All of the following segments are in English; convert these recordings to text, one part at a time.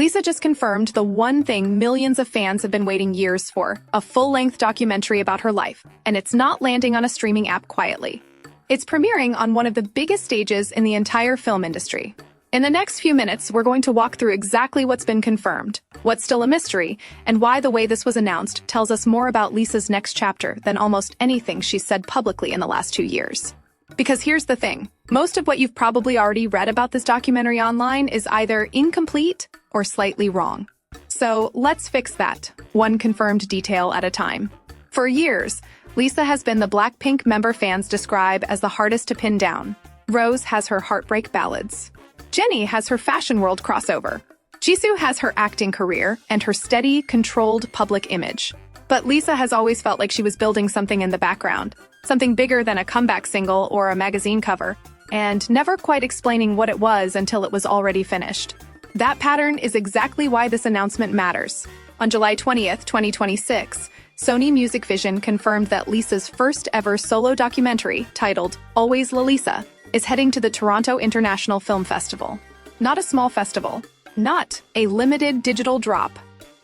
Lisa just confirmed the one thing millions of fans have been waiting years for, a full-length documentary about her life, and it's not landing on a streaming app quietly. It's premiering on one of the biggest stages in the entire film industry. In the next few minutes, we're going to walk through exactly what's been confirmed, what's still a mystery, and why the way this was announced tells us more about Lisa's next chapter than almost anything she's said publicly in the last 2 years. Because here's the thing, most of what you've probably already read about this documentary online is either incomplete or slightly wrong. So let's fix that, one confirmed detail at a time. For years, Lisa has been the BLACKPINK member fans describe as the hardest to pin down. Rose has her heartbreak ballads. Jennie has her fashion world crossover. Jisoo has her acting career and her steady, controlled public image. But Lisa has always felt like she was building something in the background, something bigger than a comeback single or a magazine cover, and never quite explaining what it was until it was already finished. That pattern is exactly why this announcement matters. On July 20th, 2026, Sony Music Vision confirmed that Lisa's first ever solo documentary, titled Always Lalisa, is heading to the Toronto International Film Festival. Not a small festival, not a limited digital drop.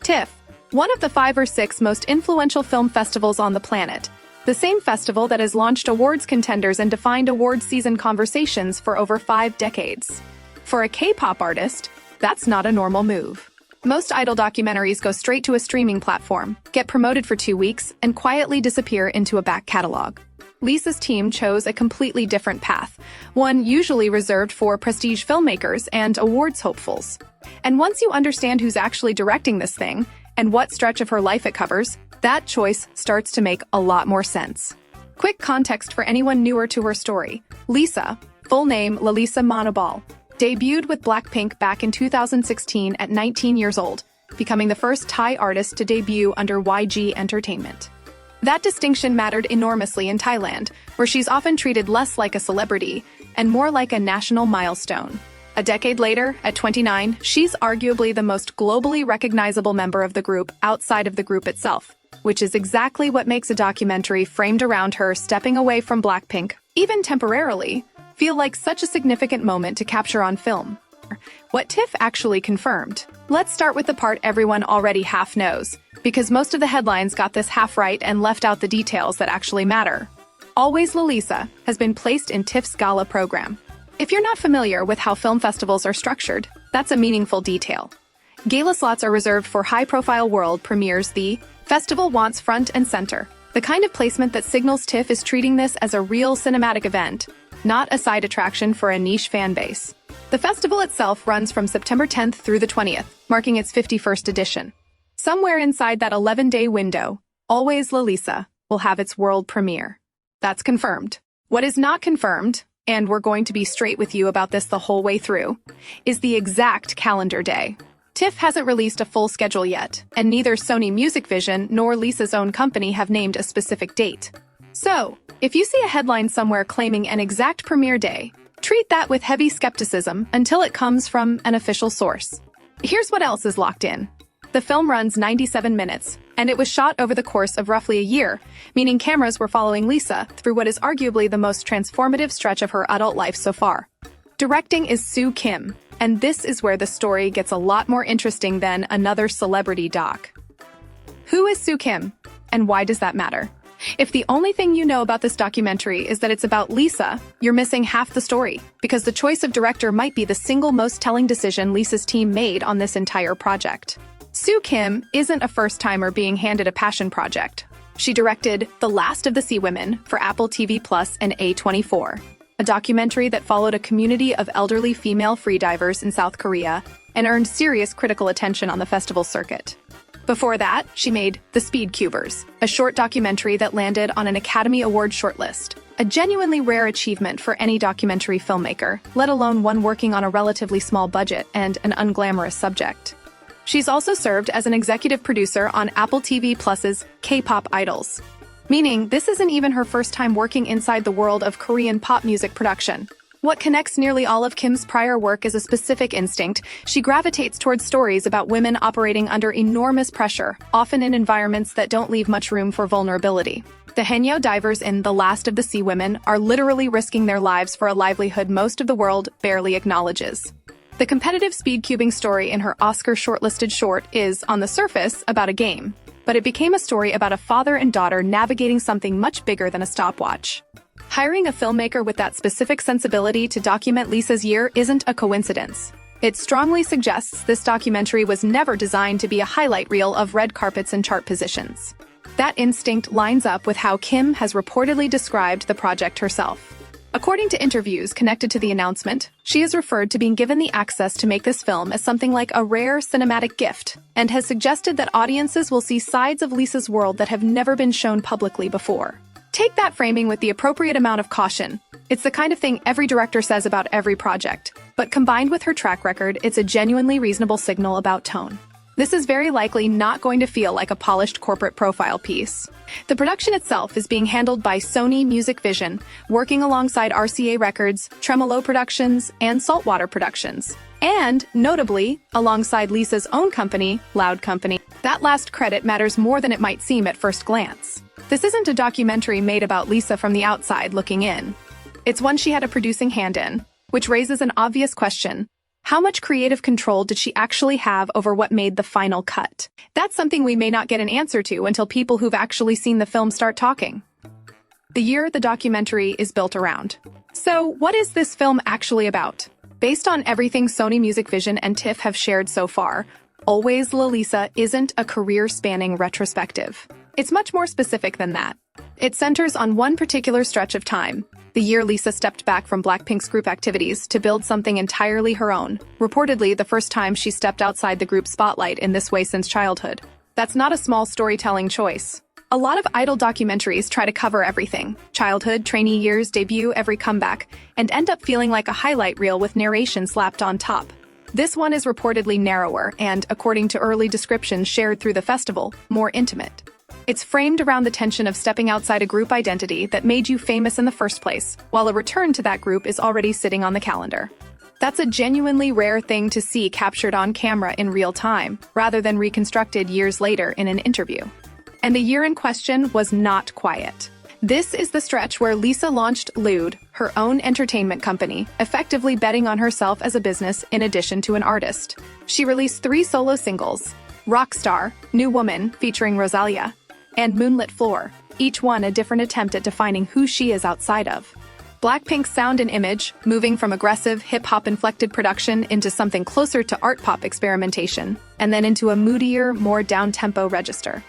TIFF, one of the 5 or 6 most influential film festivals on the planet, the same festival that has launched awards contenders and defined award season conversations for over 5 decades. For a K-pop artist, that's not a normal move. Most idol documentaries go straight to a streaming platform, get promoted for 2 weeks, and quietly disappear into a back catalog. Lisa's team chose a completely different path, one usually reserved for prestige filmmakers and awards hopefuls. And once you understand who's actually directing this thing, and what stretch of her life it covers, that choice starts to make a lot more sense. Quick context for anyone newer to her story. Lisa, full name Lalisa Manobal, debuted with BLACKPINK back in 2016 at 19 years old, becoming the first Thai artist to debut under YG Entertainment. That distinction mattered enormously in Thailand, where she's often treated less like a celebrity and more like a national milestone. A decade later, at 29, she's arguably the most globally recognizable member of the group outside of the group itself, which is exactly what makes a documentary framed around her stepping away from BLACKPINK, even temporarily, feel like such a significant moment to capture on film. What TIFF actually confirmed. Let's start with the part everyone already half knows, because most of the headlines got this half right and left out the details that actually matter. Always Lalisa has been placed in TIFF's gala program. If you're not familiar with how film festivals are structured, that's a meaningful detail. Gala slots are reserved for high-profile world premieres. The festival wants front and center, the kind of placement that signals TIFF is treating this as a real cinematic event, not a side attraction for a niche fan base. The festival itself runs from September 10th through the 20th, marking its 51st edition. Somewhere inside that 11-day window, Always Lalisa will have its world premiere. That's confirmed. What is not confirmed, and we're going to be straight with you about this the whole way through, is the exact calendar day. TIFF hasn't released a full schedule yet, and neither Sony Music Vision nor Lisa's own company have named a specific date. So, if you see a headline somewhere claiming an exact premiere day, treat that with heavy skepticism until it comes from an official source. Here's what else is locked in. The film runs 97 minutes, and it was shot over the course of roughly a year, meaning cameras were following Lisa through what is arguably the most transformative stretch of her adult life so far. Directing is Soo Kim, and this is where the story gets a lot more interesting than another celebrity doc. Who is Soo Kim, and why does that matter? If the only thing you know about this documentary is that it's about Lisa, you're missing half the story, because the choice of director might be the single most telling decision Lisa's team made on this entire project. Soo Kim isn't a first-timer being handed a passion project. She directed The Last of the Sea Women for Apple TV Plus and A24, a documentary that followed a community of elderly female freedivers in South Korea and earned serious critical attention on the festival circuit. Before that, she made The Speed Cubers, a short documentary that landed on an Academy Award shortlist, a genuinely rare achievement for any documentary filmmaker, let alone one working on a relatively small budget and an unglamorous subject. She's also served as an executive producer on Apple TV Plus's K-pop Idols, meaning this isn't even her first time working inside the world of Korean pop music production. What connects nearly all of Kim's prior work is a specific instinct. She gravitates towards stories about women operating under enormous pressure, often in environments that don't leave much room for vulnerability. The Haenyeo divers in The Last of the Sea Women are literally risking their lives for a livelihood most of the world barely acknowledges. The competitive speed-cubing story in her Oscar-shortlisted short is, on the surface, about a game, but it became a story about a father and daughter navigating something much bigger than a stopwatch. Hiring a filmmaker with that specific sensibility to document Lisa's year isn't a coincidence. It strongly suggests this documentary was never designed to be a highlight reel of red carpets and chart positions. That instinct lines up with how Kim has reportedly described the project herself. According to interviews connected to the announcement, she has referred to being given the access to make this film as something like a rare cinematic gift, and has suggested that audiences will see sides of Lisa's world that have never been shown publicly before. Take that framing with the appropriate amount of caution. It's the kind of thing every director says about every project, but combined with her track record, it's a genuinely reasonable signal about tone. This is very likely not going to feel like a polished corporate profile piece. The production itself is being handled by Sony Music Vision, working alongside RCA Records, Tremolo Productions, and Saltwater Productions. And, notably, alongside Lisa's own company, LLOUD Company. That last credit matters more than it might seem at first glance. This isn't a documentary made about Lisa from the outside looking in. It's one she had a producing hand in, which raises an obvious question. How much creative control did she actually have over what made the final cut? That's something we may not get an answer to until people who've actually seen the film start talking. The year the documentary is built around. So, what is this film actually about? Based on everything Sony Music Vision and TIFF have shared so far, Always Lalisa isn't a career-spanning retrospective. It's much more specific than that. It centers on one particular stretch of time, the year Lisa stepped back from BLACKPINK's group activities to build something entirely her own, reportedly the first time she stepped outside the group's spotlight in this way since childhood. That's not a small storytelling choice. A lot of idol documentaries try to cover everything, childhood, trainee years, debut, every comeback, and end up feeling like a highlight reel with narration slapped on top. This one is reportedly narrower and, according to early descriptions shared through the festival, more intimate. It's framed around the tension of stepping outside a group identity that made you famous in the first place, while a return to that group is already sitting on the calendar. That's a genuinely rare thing to see captured on camera in real time, rather than reconstructed years later in an interview. And the year in question was not quiet. This is the stretch where Lisa launched LLOUD, her own entertainment company, effectively betting on herself as a business in addition to an artist. She released 3 solo singles, Rockstar, New Woman featuring Rosalia, and Moonlit Floor, each one a different attempt at defining who she is outside of. BLACKPINK's sound and image, moving from aggressive, hip-hop-inflected production into something closer to art-pop experimentation, and then into a moodier, more down-tempo register.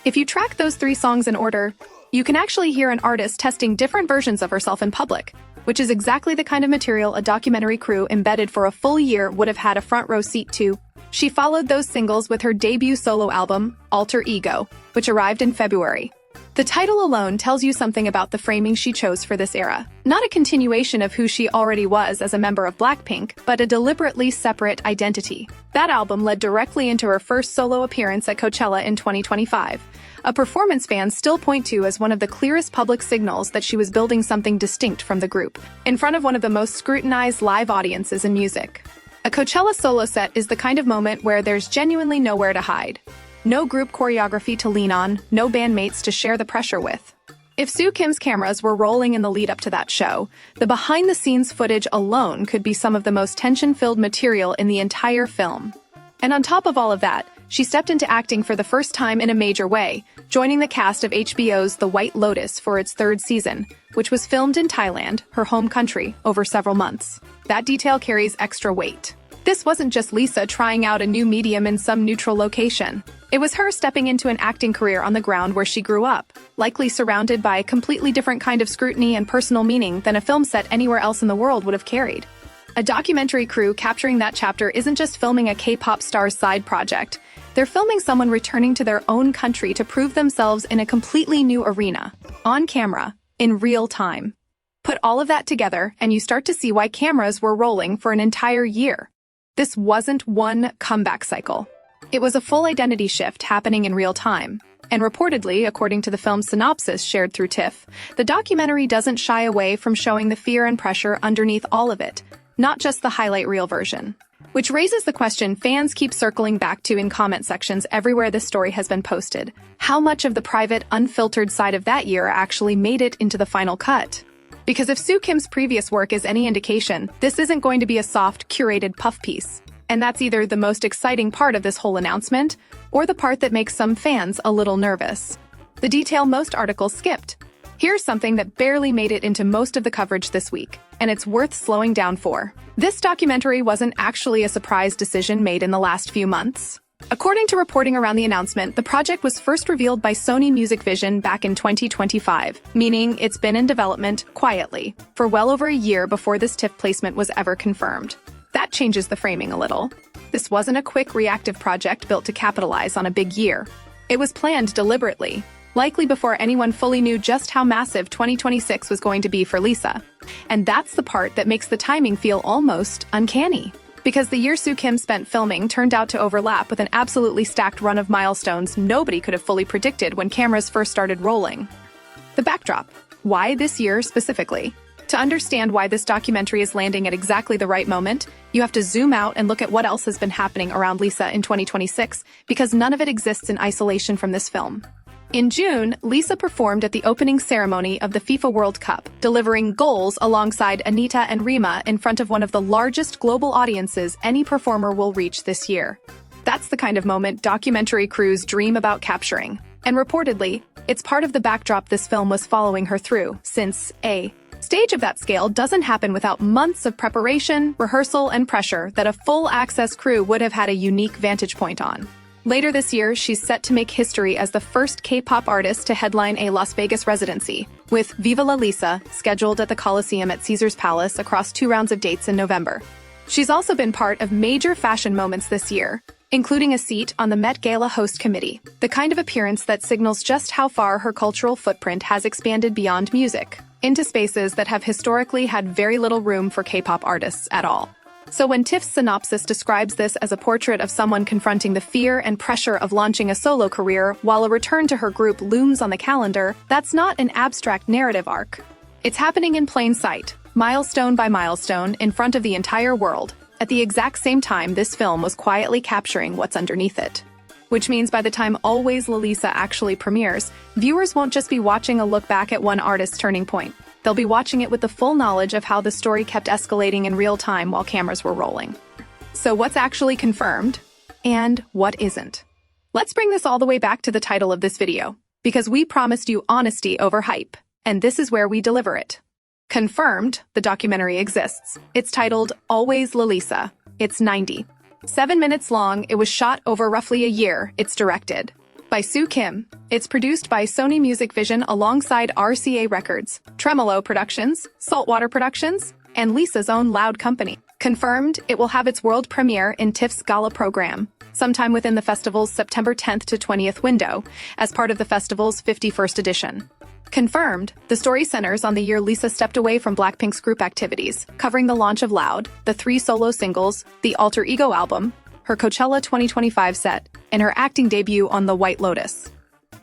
If you track those 3 songs in order, you can actually hear an artist testing different versions of herself in public, which is exactly the kind of material a documentary crew embedded for a full year would have had a front-row seat to. She followed those singles with her debut solo album, Alter Ego, which arrived in February. The title alone tells you something about the framing she chose for this era. Not a continuation of who she already was as a member of BLACKPINK, but a deliberately separate identity. That album led directly into her first solo appearance at Coachella in 2025, a performance fans still point to as one of the clearest public signals that she was building something distinct from the group, in front of one of the most scrutinized live audiences in music. A Coachella solo set is the kind of moment where there's genuinely nowhere to hide. No group choreography to lean on, no bandmates to share the pressure with. If Soo Kim's cameras were rolling in the lead-up to that show, the behind-the-scenes footage alone could be some of the most tension-filled material in the entire film. And on top of all of that, she stepped into acting for the first time in a major way, joining the cast of HBO's The White Lotus for its 3rd season, which was filmed in Thailand, her home country, over several months. That detail carries extra weight. This wasn't just Lisa trying out a new medium in some neutral location. It was her stepping into an acting career on the ground where she grew up, likely surrounded by a completely different kind of scrutiny and personal meaning than a film set anywhere else in the world would have carried. A documentary crew capturing that chapter isn't just filming a K-pop star's side project. They're filming someone returning to their own country to prove themselves in a completely new arena, on camera, in real time. Put all of that together, and you start to see why cameras were rolling for an entire year. This wasn't one comeback cycle. It was a full identity shift happening in real time. And reportedly, according to the film's synopsis shared through TIFF, the documentary doesn't shy away from showing the fear and pressure underneath all of it, not just the highlight reel version. Which raises the question fans keep circling back to in comment sections everywhere this story has been posted. How much of the private, unfiltered side of that year actually made it into the final cut? Because if Soo Kim's previous work is any indication, this isn't going to be a soft, curated puff piece. And that's either the most exciting part of this whole announcement, or the part that makes some fans a little nervous. The detail most articles skipped. Here's something that barely made it into most of the coverage this week, and it's worth slowing down for. This documentary wasn't actually a surprise decision made in the last few months. According to reporting around the announcement, the project was first revealed by Sony Music Vision back in 2025, meaning it's been in development quietly for well over a year before this TIFF placement was ever confirmed. That changes the framing a little. This wasn't a quick, reactive project built to capitalize on a big year. It was planned deliberately, likely before anyone fully knew just how massive 2026 was going to be for Lisa. And that's the part that makes the timing feel almost uncanny. Because the year Soo Kim spent filming turned out to overlap with an absolutely stacked run of milestones nobody could have fully predicted when cameras first started rolling. The backdrop. Why this year specifically? To understand why this documentary is landing at exactly the right moment, you have to zoom out and look at what else has been happening around Lisa in 2026, because none of it exists in isolation from this film. In June, Lisa performed at the opening ceremony of the FIFA World Cup, delivering goals alongside Anita and Rima in front of one of the largest global audiences any performer will reach this year. That's the kind of moment documentary crews dream about capturing. And reportedly, it's part of the backdrop this film was following her through, since a stage of that scale doesn't happen without months of preparation, rehearsal, and pressure that a full-access crew would have had a unique vantage point on. Later this year, she's set to make history as the first K-pop artist to headline a Las Vegas residency, with Viva Lalisa scheduled at the Coliseum at Caesars Palace across 2 rounds of dates in November. She's also been part of major fashion moments this year, including a seat on the Met Gala host committee, the kind of appearance that signals just how far her cultural footprint has expanded beyond music, into spaces that have historically had very little room for K-pop artists at all. So when TIFF's synopsis describes this as a portrait of someone confronting the fear and pressure of launching a solo career while a return to her group looms on the calendar, that's not an abstract narrative arc. It's happening in plain sight, milestone by milestone, in front of the entire world, at the exact same time this film was quietly capturing what's underneath it. Which means by the time Always Lalisa actually premieres, viewers won't just be watching a look back at one artist's turning point. They'll be watching it with the full knowledge of how the story kept escalating in real time while cameras were rolling. So what's actually confirmed, and what isn't? Let's bring this all the way back to the title of this video, because we promised you honesty over hype, and this is where we deliver it. Confirmed, the documentary exists. It's titled Always Lalisa. It's 97 minutes long, it was shot over roughly a year, it's directed by Soo Kim. It's produced by Sony Music Vision alongside RCA Records, Tremolo Productions, Saltwater Productions, and Lisa's own LLOUD company. Confirmed, it will have its world premiere in TIFF's gala program, sometime within the festival's September 10th to 20th window, as part of the festival's 51st edition. Confirmed, the story centers on the year Lisa stepped away from BLACKPINK's group activities, covering the launch of LLOUD, the 3 solo singles, the Alter Ego album, her Coachella 2025 set, and her acting debut on the White Lotus.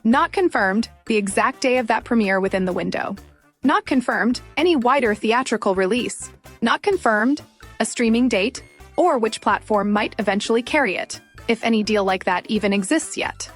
Not confirmed, the exact day of that premiere within the window. Not confirmed, any wider theatrical release. Not confirmed, a streaming date, or which platform might eventually carry it, if any deal like that even exists yet.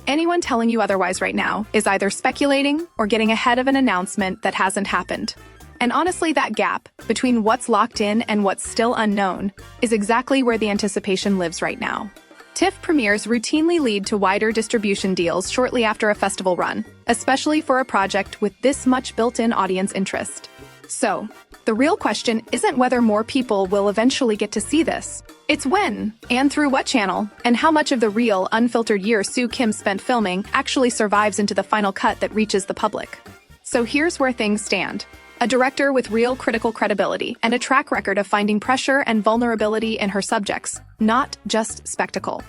Anyone telling you otherwise right now is either speculating or getting ahead of an announcement that hasn't happened. And honestly, that gap between what's locked in and what's still unknown is exactly where the anticipation lives right now. TIFF premieres routinely lead to wider distribution deals shortly after a festival run, especially for a project with this much built-in audience interest. So, the real question isn't whether more people will eventually get to see this. It's when, and through what channel, and how much of the real, unfiltered year Soo Kim spent filming actually survives into the final cut that reaches the public. So here's where things stand. A director with real critical credibility and a track record of finding pressure and vulnerability in her subjects, not just spectacle.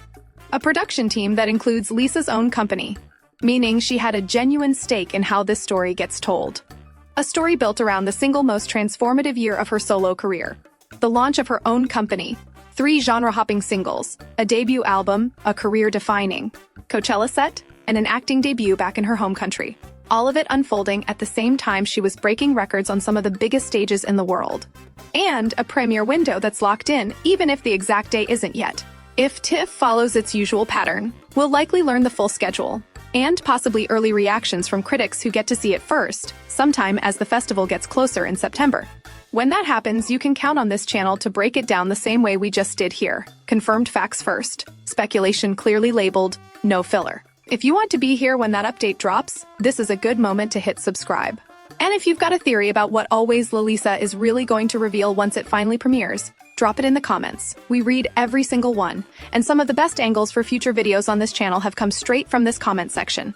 A production team that includes Lisa's own company, meaning she had a genuine stake in how this story gets told. A story built around the single most transformative year of her solo career, the launch of her own company, 3 genre-hopping singles, a debut album, a career-defining Coachella set, and an acting debut back in her home country. All of it unfolding at the same time she was breaking records on some of the biggest stages in the world. And a premiere window that's locked in, even if the exact day isn't yet. If TIFF follows its usual pattern, we'll likely learn the full schedule and possibly early reactions from critics who get to see it first, sometime as the festival gets closer in September. When that happens, you can count on this channel to break it down the same way we just did here. Confirmed facts first, speculation clearly labeled, no filler. If you want to be here when that update drops, this is a good moment to hit subscribe. And if you've got a theory about what Always Lalisa is really going to reveal once it finally premieres, drop it in the comments. We read every single one, and some of the best angles for future videos on this channel have come straight from this comment section.